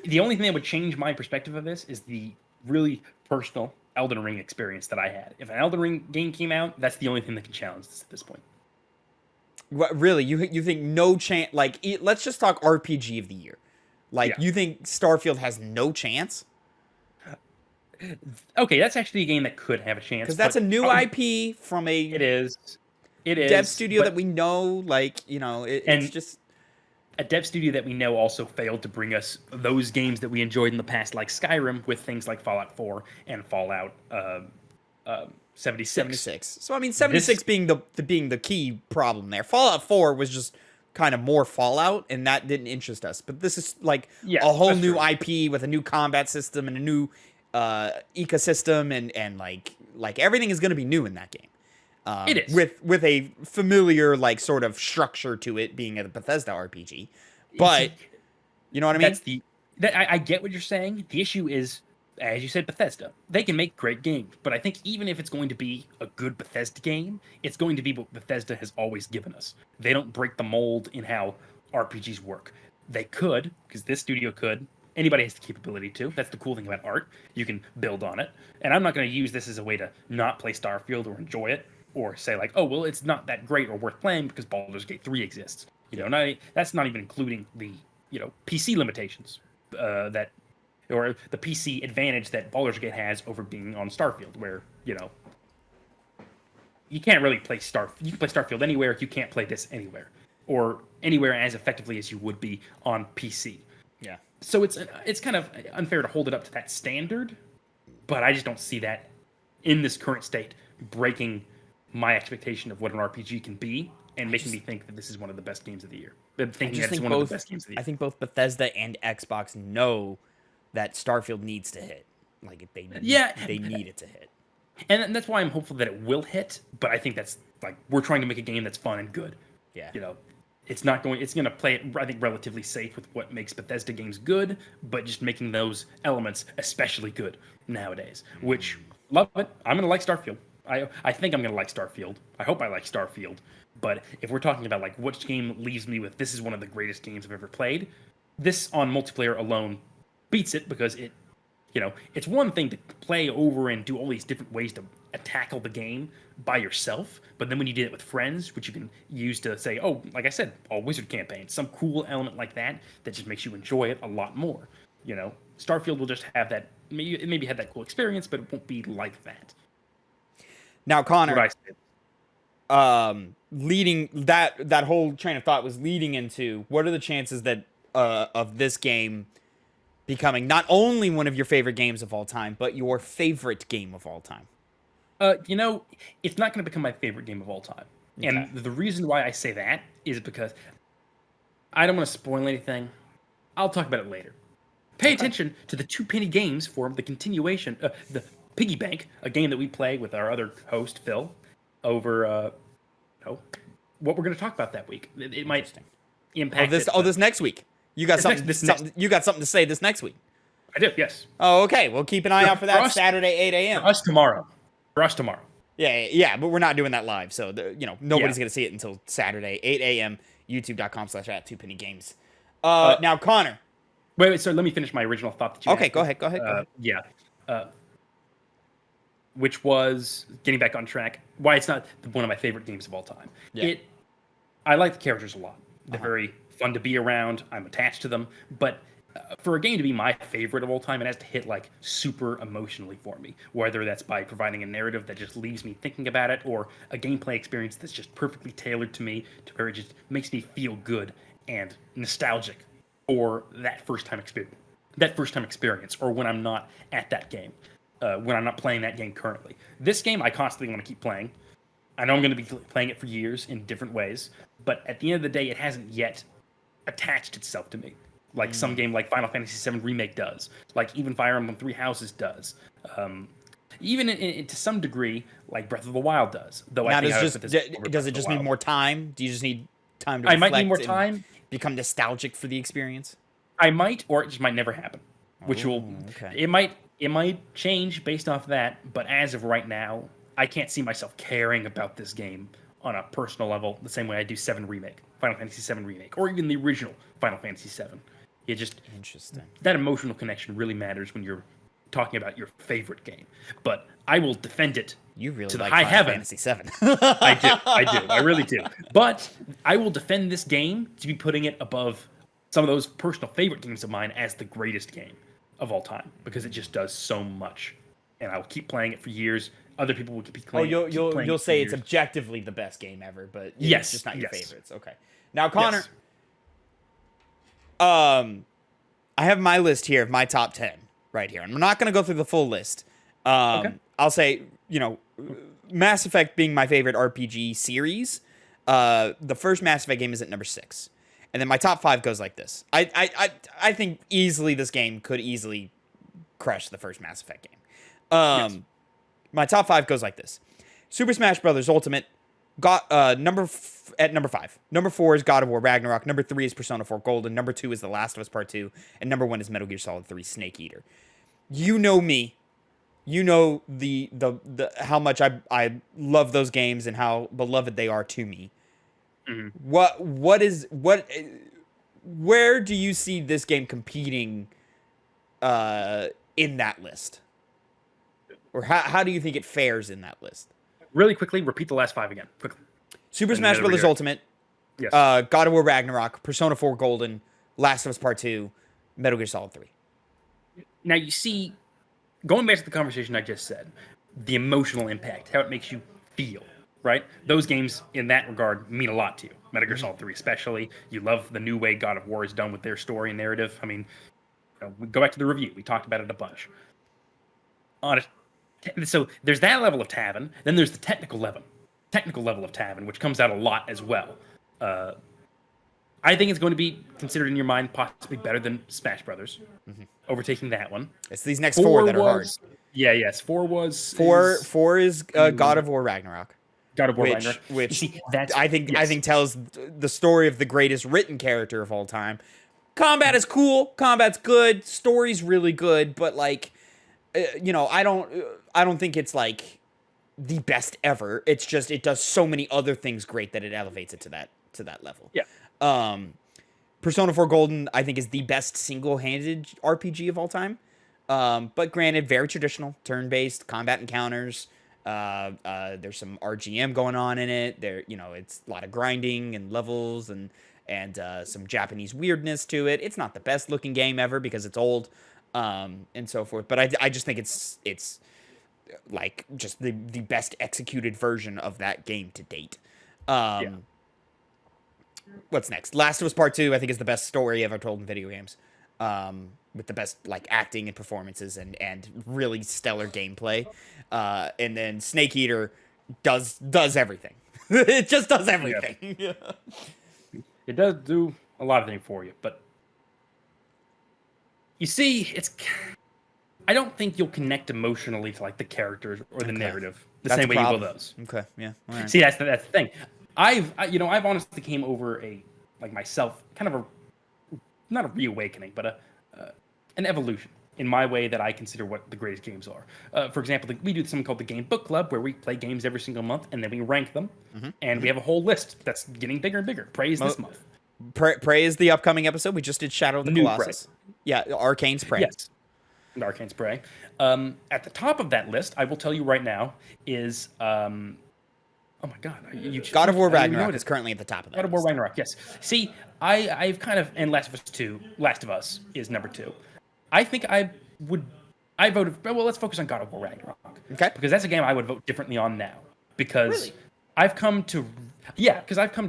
The only thing that would change my perspective of this is the really personal Elden Ring experience that I had. If an Elden Ring game came out, that's the only thing that can challenge this at this point. What, really? You think no chance? Like, let's just talk RPG of the year. Like, Yeah. you think Starfield has no chance? Okay, that's actually a game that could have a chance. Because that's a new IP from a It is. dev studio that we know. Like, it's just a dev studio that we know also failed to bring us those games that we enjoyed in the past, like Skyrim, with things like Fallout 4 and Fallout 76. 76. So I mean, 76 being the key problem there. Fallout 4 was just kind of more Fallout, and that didn't interest us. But this is like a whole new IP with a new combat system and a new ecosystem, and like everything is going to be new in that game. It is with a familiar like sort of structure to it, being a Bethesda RPG. But you know what I mean? I get what you're saying. The issue is, as you said, Bethesda. They can make great games, but I think even if it's going to be a good Bethesda game, it's going to be what Bethesda has always given us. They don't break the mold in how RPGs work. They could, because this studio could. Anybody has the capability to. That's the cool thing about art. You can build on it. And I'm not going to use this as a way to not play Starfield or enjoy it, or say like, oh, well, it's not that great or worth playing because Baldur's Gate 3 exists. That's not even including the PC limitations or the PC advantage that Baldur's Gate has over being on Starfield, where you can't really play You can play Starfield anywhere. You can't play this anywhere, or anywhere as effectively as you would be on PC. Yeah. So it's kind of unfair to hold it up to that standard, but I just don't see that in this current state breaking my expectation of what an RPG can be and making me think that this is one of the best games of the year. I think both Bethesda and Xbox know that Starfield needs to hit. Like they need it to hit. And that's why I'm hopeful that it will hit, but I think that's like we're trying to make a game that's fun and good. Yeah. It's going to play it, I think, relatively safe with what makes Bethesda games good, but just making those elements especially good nowadays, which love it. I'm going to like Starfield. I think I'm going to like Starfield. I hope I like Starfield. But if we're talking about like which game leaves me with this is one of the greatest games I've ever played, this on multiplayer alone beats it, because it's one thing to play over and do all these different ways to tackle the game by yourself, but then when you did it with friends, which you can use to say, oh, like I said, all wizard campaigns, some cool element like that just makes you enjoy it a lot more. Starfield will just have that, maybe have that cool experience, but it won't be like that. Now, Connor, leading that whole train of thought was leading into, what are the chances that of this game becoming not only one of your favorite games of all time, but your favorite game of all time? It's not going to become my favorite game of all time. Okay. And the reason why I say that is because I don't want to spoil anything. I'll talk about it later. Pay attention to the 2 penny games for the continuation, the Piggy Bank, a game that we play with our other host, Phil, over what we're going to talk about that week. It might impact this next week. You got something. You got something to say this next week. I do. Yes. Oh, okay. Well, keep an eye out for that Saturday 8 a.m. For us tomorrow. Yeah, but we're not doing that live, so nobody's gonna see it until Saturday 8 a.m. YouTube.com/@2pennygames. Now, Connor. Wait. So let me finish my original thought that you. Okay, go ahead. Yeah. Which was getting back on track. Why it's not one of my favorite games of all time. Yeah. I like the characters a lot. They're very fun to be around. I'm attached to them, but for a game to be my favorite of all time, it has to hit like super emotionally for me, whether that's by providing a narrative that just leaves me thinking about it, or a gameplay experience that's just perfectly tailored to me, to where it just makes me feel good and nostalgic for that first time experience, or when I'm not at that game, when I'm not playing that game currently. This game I constantly want to keep playing. I know I'm going to be playing it for years in different ways, but at the end of the day, it hasn't yet attached itself to me. Like some game like Final Fantasy VII Remake does. Like even Fire Emblem Three Houses does. Even to some degree, like Breath of the Wild does. Though now, does it just need more time? Do you just need time to reflect? I might need more time. Become nostalgic for the experience? I might, or it just might never happen. It might change based off that, but as of right now, I can't see myself caring about this game on a personal level the same way I do Final Fantasy 7 Remake, or even the original Final Fantasy 7. It just Interesting. that emotional connection really matters when you're talking about your favorite game. But I will defend it You really to the like high Final heaven. Fantasy 7. I really do. But I will defend this game to be putting it above some of those personal favorite games of mine as the greatest game of all time, because it just does so much, and I will keep playing it for years. Other people will keep playing. You'll say it's objectively the best game ever, but it's just not your favorites. Okay. Now, Connor, I have my list here of my top 10 right here. I'm not going to go through the full list. Okay. I'll say, Mass Effect being my favorite RPG series, the first Mass Effect game is at number 6. And then my top 5 goes like this. I think easily this game could easily crush the first Mass Effect game. Yes. My top 5 goes like this. Super Smash Bros. Ultimate got at number 5. Number 4 is God of War Ragnarok. Number 3 is Persona 4 Golden. Number 2 is The Last of Us Part 2. And number 1 is Metal Gear Solid 3 Snake Eater. You know me. You know the how much I love those games and how beloved they are to me. Mm-hmm. Where do you see this game competing in that list? Or how do you think it fares in that list? Really quickly, repeat the last 5 again. Quickly. Super Smash Bros. Ultimate. Yes. God of War Ragnarok. Persona 4 Golden. Last of Us Part 2. Metal Gear Solid 3. Now you see, going back to the conversation I just said, the emotional impact, how it makes you feel, right? Those games, in that regard, mean a lot to you. Metal Gear Solid 3 especially. You love the new way God of War is done with their story and narrative. I mean, we go back to the review. We talked about it a bunch. So there's that level of Tavin. Then there's the technical level of Tavin, which comes out a lot as well. I think it's going to be considered in your mind possibly better than Smash Brothers, overtaking that one. It's these next 4 that are hard. Yeah, yes. 4 was... 4 is God of War Ragnarok. God of War Ragnarok. Which see, that's, I think tells the story of the greatest written character of all time. Combat is cool. Combat's good. Story's really good. But like, I don't think it's like the best ever. It's just it does so many other things great that it elevates it to that level. Yeah. Persona 4 Golden, I think, is the best single-handed RPG of all time. But granted, very traditional, turn-based combat encounters. There's some RGM going on in it. It's a lot of grinding and levels and some Japanese weirdness to it. It's not the best looking game ever because it's old, and so forth. But I just think it's like just the best executed version of that game to date. What's next? Last of Us Part 2, I think, is the best story ever told in video games. With the best like acting and performances and really stellar gameplay. And then Snake Eater does everything. It just does everything. Yeah. It does do a lot of things for you, but you see, I don't think you'll connect emotionally to like the characters or the narrative the same way you will those. Okay, yeah. All right. See, that's the thing. I've honestly came over myself, kind of not a reawakening, but an evolution in my way that I consider what the greatest games are. For example, we do something called the Game Book Club, where we play games every single month, and then we rank them, and we have a whole list that's getting bigger and bigger. Prey is this month. Prey is the upcoming episode. We just did Shadow of the Colossus. Yeah, Arcane's Prey. Yes, Arcane's Prey. At the top of that list, I will tell you right now, is... oh my God! God of War Ragnarok is currently at the top of that. God of War Ragnarok, yes. See, I've kind of, and Last of Us is number 2. I think I voted. Well, let's focus on God of War Ragnarok. Okay. Because that's a game I would vote differently on now. Because really? I've come to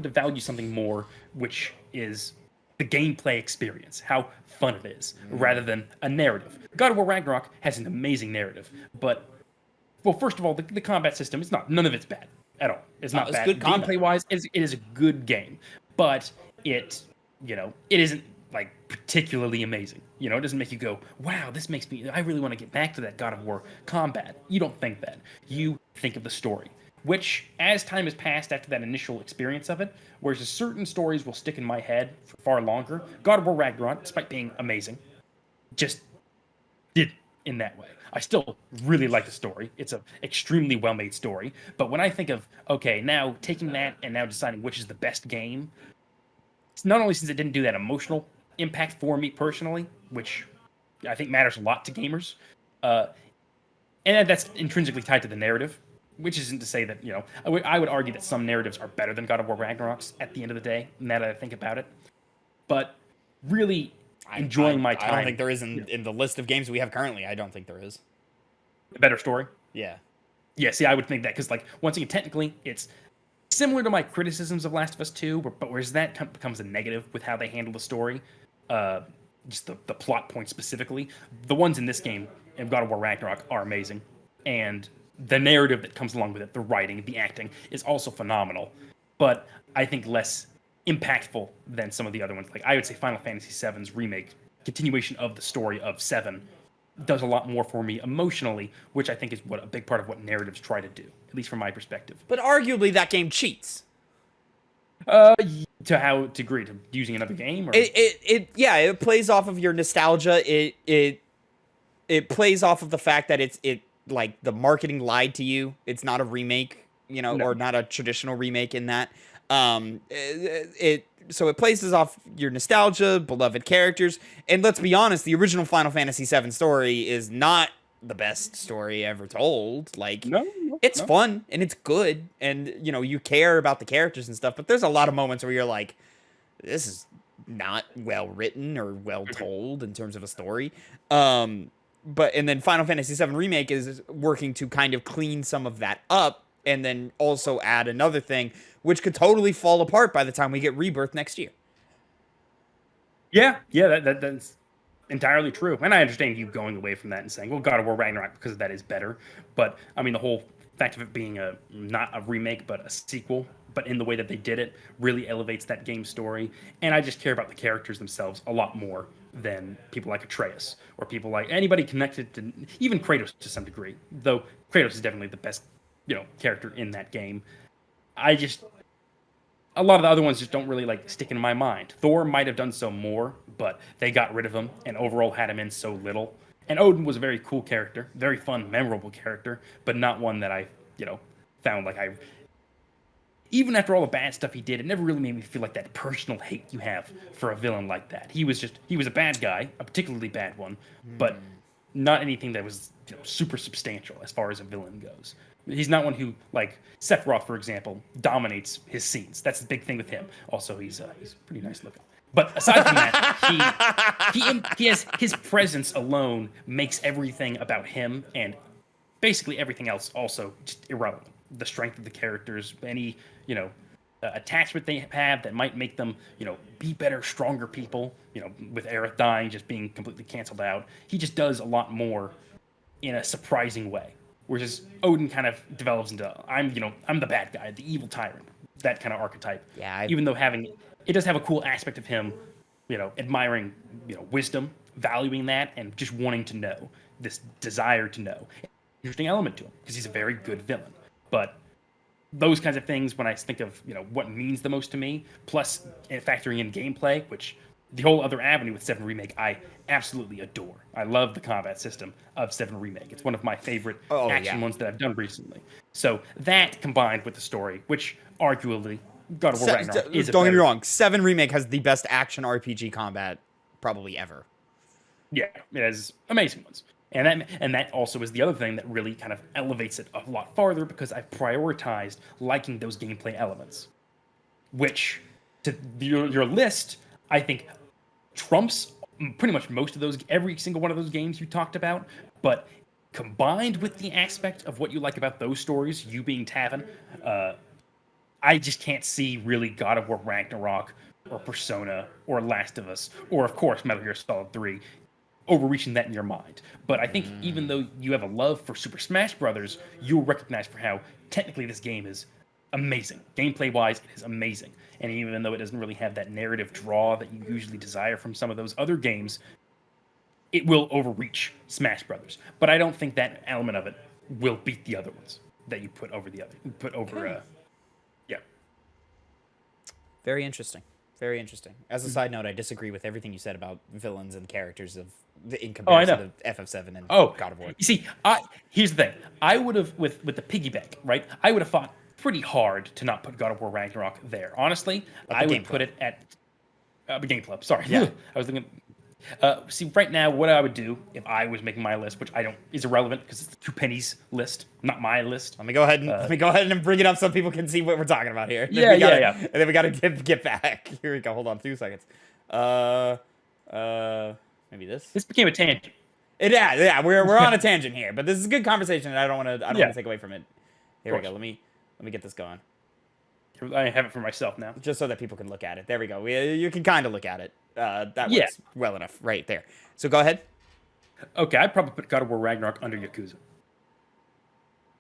value something more, which is the gameplay experience, how fun it is, rather than a narrative. God of War Ragnarok has an amazing narrative, but first of all, the combat system none of it's bad at all. It's not bad. Good gameplay wise. It is a good game, but it isn't like particularly amazing. It doesn't make you go, wow, this makes me, I really want to get back to that God of War combat. You don't think that. You think of the story, which as time has passed after that initial experience of it, whereas certain stories will stick in my head for far longer, God of War Ragnarok, despite being amazing, just in that way. I still really like the story. It's an extremely well-made story. But when I think of, okay, now taking that and now deciding which is the best game, it's not only since it didn't do that emotional impact for me personally, which I think matters a lot to gamers, uh, and that's intrinsically tied to the narrative, which isn't to say that, I would argue that some narratives are better than God of War Ragnarok's at the end of the day, now that I think about it. But really enjoying my time. I don't think there is in the list of games we have currently. I don't think there is a better story. Yeah. Yeah, see, I would think that because, like, once again, technically, it's similar to my criticisms of Last of Us 2, but whereas that becomes a negative with how they handle the story, just the plot point specifically, the ones in this game, in God of War Ragnarok, are amazing. And the narrative that comes along with it, the writing, the acting, is also phenomenal. But I think less impactful than some of the other ones. Like, I would say Final Fantasy VII's remake, continuation of the story of 7, does a lot more for me emotionally, which I think is what a big part of what narratives try to do, at least from my perspective. But arguably, that game cheats. To how degree? To using another game? Or? It plays off of your nostalgia. It plays off of the fact that it like the marketing lied to you. It's not a remake, No. or not a traditional remake in that. So it plays off your nostalgia, beloved characters, and let's be honest, the original Final Fantasy VII story is not the best story ever told. Like, it's fun and it's good, and you care about the characters and stuff, but there's a lot of moments where you're like, this is not well written or well told in terms of a story. And then Final Fantasy VII Remake is working to kind of clean some of that up, and then also add another thing, which could totally fall apart by the time we get Rebirth next year. Yeah, that's entirely true. And I understand you going away from that and saying, well, God of War Ragnarok, because of that, is better. But, I mean, the whole fact of it being not a remake, but a sequel, but in the way that they did it, really elevates that game story. And I just care about the characters themselves a lot more than people like Atreus, or people like anybody connected to, even Kratos to some degree. Though Kratos is definitely the best character in that game. A lot of the other ones just don't really stick in my mind. Thor might have done so more, but they got rid of him and overall had him in so little. And Odin was a very cool character, very fun, memorable character, but not one that I, found even after all the bad stuff he did, it never really made me feel like that personal hate you have for a villain like that. He was a bad guy, a particularly bad one, but not anything that was super substantial as far as a villain goes. He's not one who, like Sephiroth, for example, dominates his scenes. That's the big thing with him. Also, he's pretty nice looking. But aside from that, he has his presence alone makes everything about him and basically everything else also just irrelevant. The strength of the characters, any attachment they have that might make them be better, stronger people. With Aerith dying, just being completely canceled out, he just does a lot more in a surprising way. Whereas Odin kind of develops into I'm the bad guy, the evil tyrant, that kind of archetype. Yeah. Even though it does have a cool aspect of him, admiring wisdom, valuing that, and just wanting to know, this desire to know. Interesting element to him because he's a very good villain. But those kinds of things, when I think of what means the most to me, plus factoring in gameplay, which the whole other avenue with 7 Remake, I absolutely adore. I love the combat system of 7 Remake. It's one of my favorite action ones that I've done recently. So that combined with the story, which arguably God of War Ragnarok is. Don't get me wrong, 7 Remake has the best action RPG combat probably ever. Yeah, it has amazing ones. And that also is the other thing that really kind of elevates it a lot farther because I've prioritized liking those gameplay elements. Which, to your list, I think trumps pretty much most of those, every single one of those games you talked about, but combined with the aspect of what you like about those stories, you being Tavin, I just can't see really God of War Ragnarok or Persona or Last of Us or, of course, Metal Gear Solid 3 overreaching that in your mind. But I think even though you have a love for Super Smash Brothers, you'll recognize for how technically this game is amazing. Gameplay-wise, it is amazing. And even though it doesn't really have that narrative draw that you usually desire from some of those other games, it will overreach Smash Brothers. But I don't think that element of it will beat the other ones that you put over yeah. Very interesting. Very interesting. As a side note, I disagree with everything you said about villains and characters of in Oh, I comparison know. to FF7 and Oh, God of War. you see, here's the thing. I would have with the piggyback, right? I would have fought pretty hard to not put God of War Ragnarok there. Honestly, At the I Game would put Club. it at the Game Club. Sorry, Yeah. I was thinking. See, right now, what I would do if I was making my list, which I don't is irrelevant because it's the two pennies list, not my list. Let me go ahead and bring it up so people can see what we're talking about here. Yeah, yeah. And then we gotta get back. Here we go. Hold on, 2 seconds. Maybe this. This became a tangent. Yeah. We're on a tangent here, but this is a good conversation, and I don't want to take away from it. Here we go. Let me get this going. I have it for myself now. Just so that people can look at it. There we go. You can kind of look at it. That works well enough right there. So go ahead. Okay, I'd probably put God of War Ragnarok under Yakuza.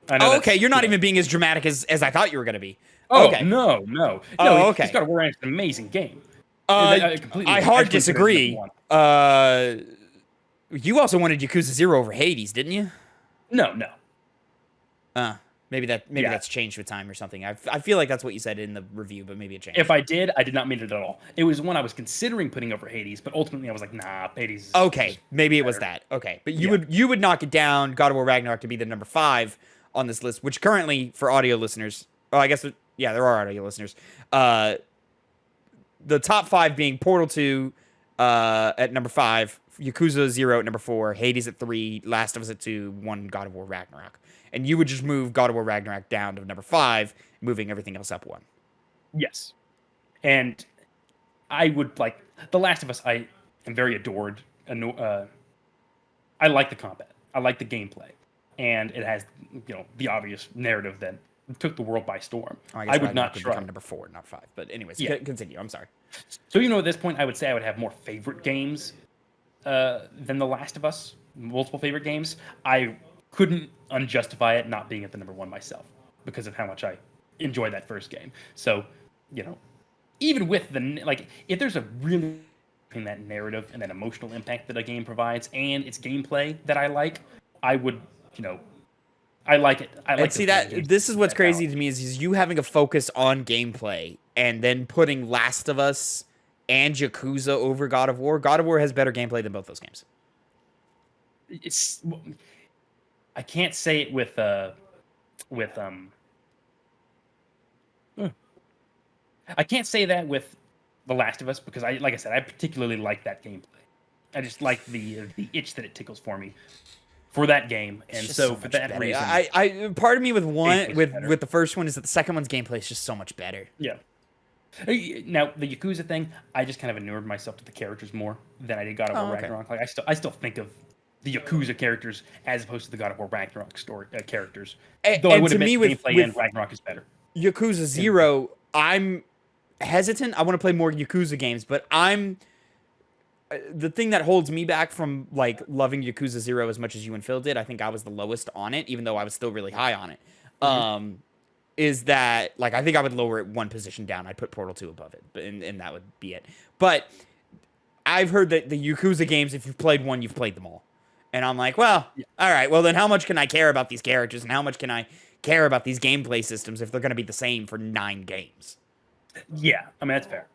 Oh, okay, you're not even being as dramatic as I thought you were going to be. Oh, okay. No. Oh, okay. God of War is an amazing game. I hard disagree. You also wanted Yakuza 0 over Hades, didn't you? No. Maybe that's changed with time or something. I feel like that's what you said in the review, but maybe it changed. If I did not mean it at all. It was one I was considering putting over Hades, but ultimately I was like, nah, Hades. Okay, maybe it was that. Okay, but you would knock it down, God of War Ragnarok, to be the number 5 on this list, which currently for audio listeners, I guess there are audio listeners. The top 5 being Portal 2 at number 5, Yakuza 0 at number 4, Hades at 3, Last of Us at 2, 1 God of War Ragnarok. And you would just move God of War Ragnarok down to number 5, moving everything else up 1. Yes. And I would like The Last of Us. I am very adored. I like the combat. I like the gameplay, and it has the obvious narrative that took the world by storm. I would not try number 4, not 5. But anyways, continue. I'm sorry. So at this point, I would say I would have more favorite games than The Last of Us. Multiple favorite games. I couldn't unjustify it not being at the number 1 myself because of how much I enjoyed that first game. So, even with if there's a really in that narrative and that emotional impact that a game provides and its gameplay that I like, I would, I like it. I like and see that this is what's crazy to me is you having a focus on gameplay and then putting Last of Us and Yakuza over God of War. God of War has better gameplay than both those games. I can't say it with I can't say that with The Last of Us because like I said, I particularly like that gameplay. I just like the itch that it tickles for me for that game, and so for that better. reason, I part of me with the first one is that the second one's gameplay is just so much better. Yeah. Now the Yakuza thing, I just kind of inured myself to the characters more than I did God of War Ragnarok. Like I still think of the Yakuza characters as opposed to the God of War Ragnarok story characters. Though I would admit gameplay in Ragnarok is better. Yakuza 0, I'm hesitant. I want to play more Yakuza games, but the thing that holds me back from loving Yakuza 0 as much as you and Phil did, I think I was the lowest on it, even though I was still really high on it. Is that I think I would lower it 1 position down. I'd put Portal 2 above it, and that would be it. But I've heard that the Yakuza games, if you've played one, you've played them all. And I'm like, well, all right, well then how much can I care about these characters and how much can I care about these gameplay systems if they're going to be the same for 9 games? Yeah, I mean, that's fair.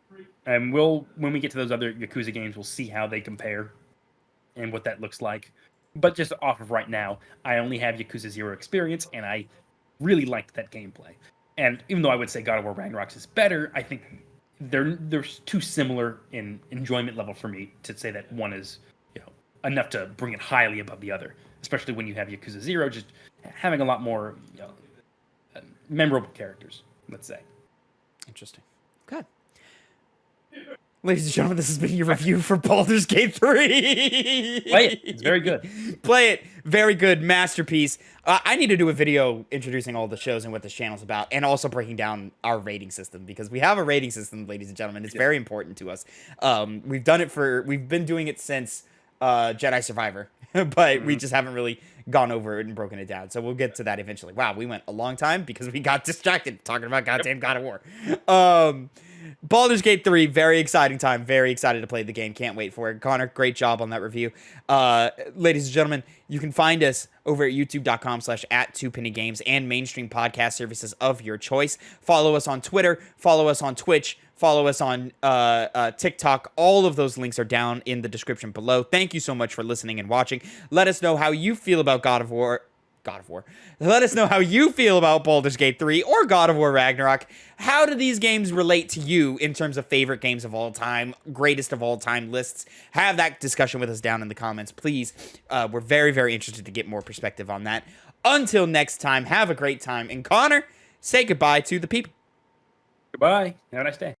And when we get to those other Yakuza games, we'll see how they compare and what that looks like. But just off of right now, I only have Yakuza 0 experience, and I really liked that gameplay. And even though I would say God of War Ragnarok is better, I think they're too similar in enjoyment level for me to say that one is enough to bring it highly above the other, especially when you have Yakuza 0 just having a lot more memorable characters, let's say. Interesting. Okay. Ladies and gentlemen, this has been your review for Baldur's Gate 3. Play it. It's very good. Play it. Very good. Masterpiece. I need to do a video introducing all the shows and what this channel's about, and also breaking down our rating system, because we have a rating system, ladies and gentlemen. It's very important to us. We've been doing it since Jedi Survivor, but we just haven't really gone over it and broken it down. So we'll get to that eventually. Wow, we went a long time because we got distracted talking about goddamn God of War. Baldur's Gate 3, very exciting time. Very excited to play the game. Can't wait for it. Connor, great job on that review. Ladies and gentlemen, you can find us over at youtube.com/@2pennygames and mainstream podcast services of your choice. Follow us on Twitter. Follow us on Twitch. Follow us on TikTok. All of those links are down in the description below. Thank you so much for listening and watching. Let us know how you feel about God of War. Let us know how you feel about Baldur's Gate 3 or God of War Ragnarok. How do these games relate to you in terms of favorite games of all time, greatest of all time lists? Have that discussion with us down in the comments, please. We're very, very interested to get more perspective on that. Until next time, have a great time. And Connor, say goodbye to the people. Goodbye. Have a nice day.